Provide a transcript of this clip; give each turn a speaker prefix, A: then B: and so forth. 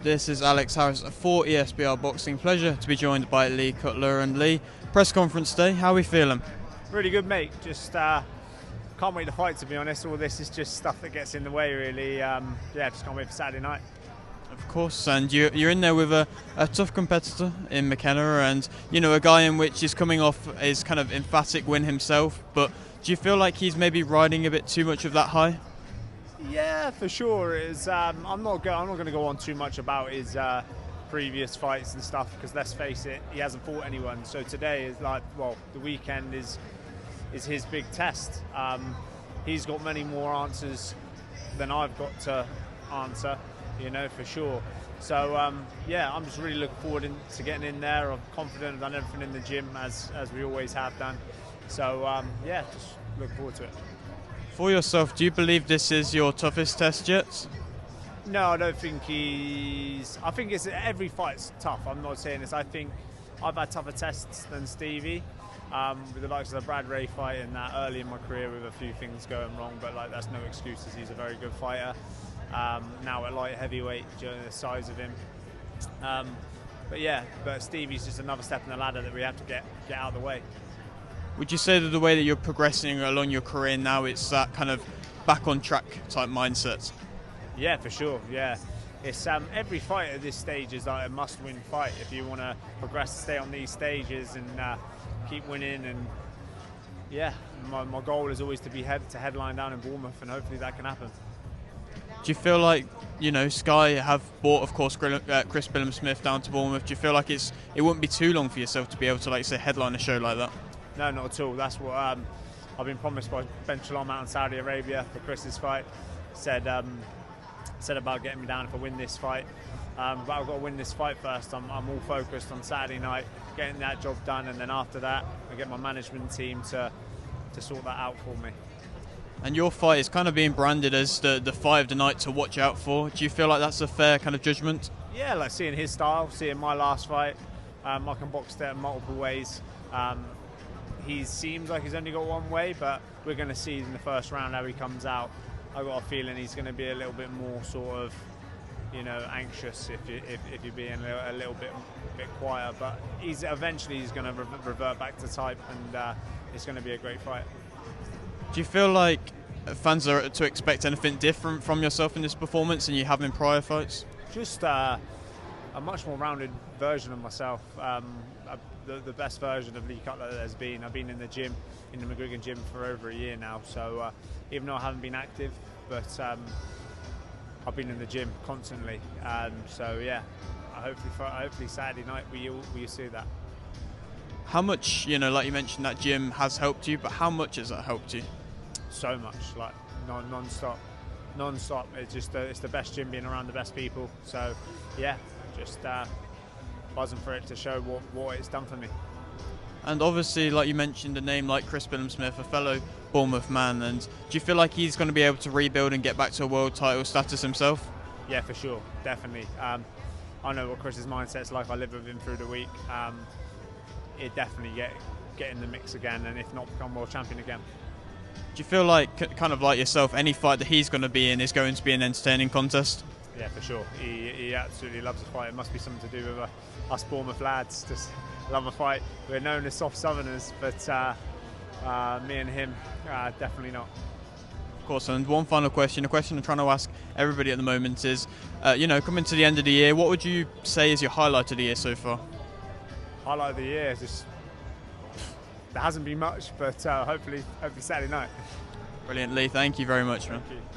A: This is Alex Harris for ESBR Boxing. Pleasure to be joined by Lee Cutler. And Lee, press conference day, how are we feeling?
B: Really good, mate. Just can't wait to fight, to be honest. All this is just stuff that gets in the way, really. Yeah, just can't wait for Saturday night.
A: Of course, and you're in there with a tough competitor in McKenna, and a guy in which is coming off his kind of emphatic win himself. But do you feel like he's maybe riding a bit too much of that high?
B: Yeah, for sure. I'm not going to go on too much about his previous fights and stuff, because let's face it, he hasn't fought anyone. So today is the weekend is his big test. He's got many more answers than I've got to answer, for sure. So yeah, I'm just really looking forward to getting in there. I'm confident I've done everything in the gym as we always have done. So yeah, just looking forward to it.
A: For yourself, do you believe this is your toughest test yet?
B: No, I don't think I think every fight's tough. I'm not saying this. I think I've had tougher tests than Stevie, with the likes of the Brad Ray fight and that early in my career with a few things going wrong. But that's no excuses. He's a very good fighter. Now at light heavyweight, the size of him. But Stevie's just another step in the ladder that we have to get out of the way.
A: Would you say that the way that you're progressing along your career now, it's that kind of back on track type mindset?
B: Yeah, for sure. Yeah, it's every fight at this stage is like a must-win fight if you want to progress, stay on these stages and keep winning. And yeah, my goal is always to be headline down in Bournemouth, and hopefully that can happen.
A: Do you feel like Sky have brought, of course, Chris Billam-Smith down to Bournemouth? Do you feel like it wouldn't be too long for yourself to be able to, like, say, headline a show like that?
B: No, not at all. That's what I've been promised by Ben Shalom out in Saudi Arabia for Chris's fight. Said about getting me down if I win this fight. But I've got to win this fight first. I'm all focused on Saturday night, getting that job done, and then after that, I get my management team to sort that out for me.
A: And your fight is kind of being branded as the fight of the night to watch out for. Do you feel like that's a fair kind of judgment?
B: Yeah, like seeing his style, seeing my last fight. I can box there in multiple ways. He seems like he's only got one way, but we're going to see in the first round how he comes out. I've got a feeling he's going to be a little bit more sort of, anxious if you're being a little bit quiet. But eventually he's going to revert back to type, and it's going to be a great fight.
A: Do you feel like fans are to expect anything different from yourself in this performance than you have in prior fights?
B: Just a much more rounded version of myself. The best version of Lee Cutler that there's been. I've been in the gym, in the McGregor gym, for over a year now. So even though I haven't been active, but I've been in the gym constantly. So yeah, hopefully Saturday night we'll see that.
A: How much, like you mentioned, that gym has helped you, but how much has that helped you?
B: So much, like non-stop. It's the best gym, being around the best people. So yeah, just buzzing for it to show what it's done for me.
A: And obviously, like you mentioned, a name like Chris Billam-Smith, a fellow Bournemouth man, and do you feel like he's going to be able to rebuild and get back to a world title status himself?
B: Yeah, for sure, definitely. I know what Chris's mindset's like. I live with him through the week. It definitely get in the mix again, and if not, become world champion again.
A: Do you feel like, kind of like yourself, any fight that he's going to be in is going to be an entertaining contest?
B: Yeah, for sure. He absolutely loves a fight. It must be something to do with us Bournemouth lads. Just love a fight. We're known as soft Southerners, but me and him, definitely not.
A: Of course, and one final question, a question I'm trying to ask everybody at the moment is, coming to the end of the year, what would you say is your highlight of the year so far?
B: Highlight of the year is just, there hasn't been much, but hopefully Saturday night.
A: Brilliant, Lee. Thank you very much, man.
B: Thank you.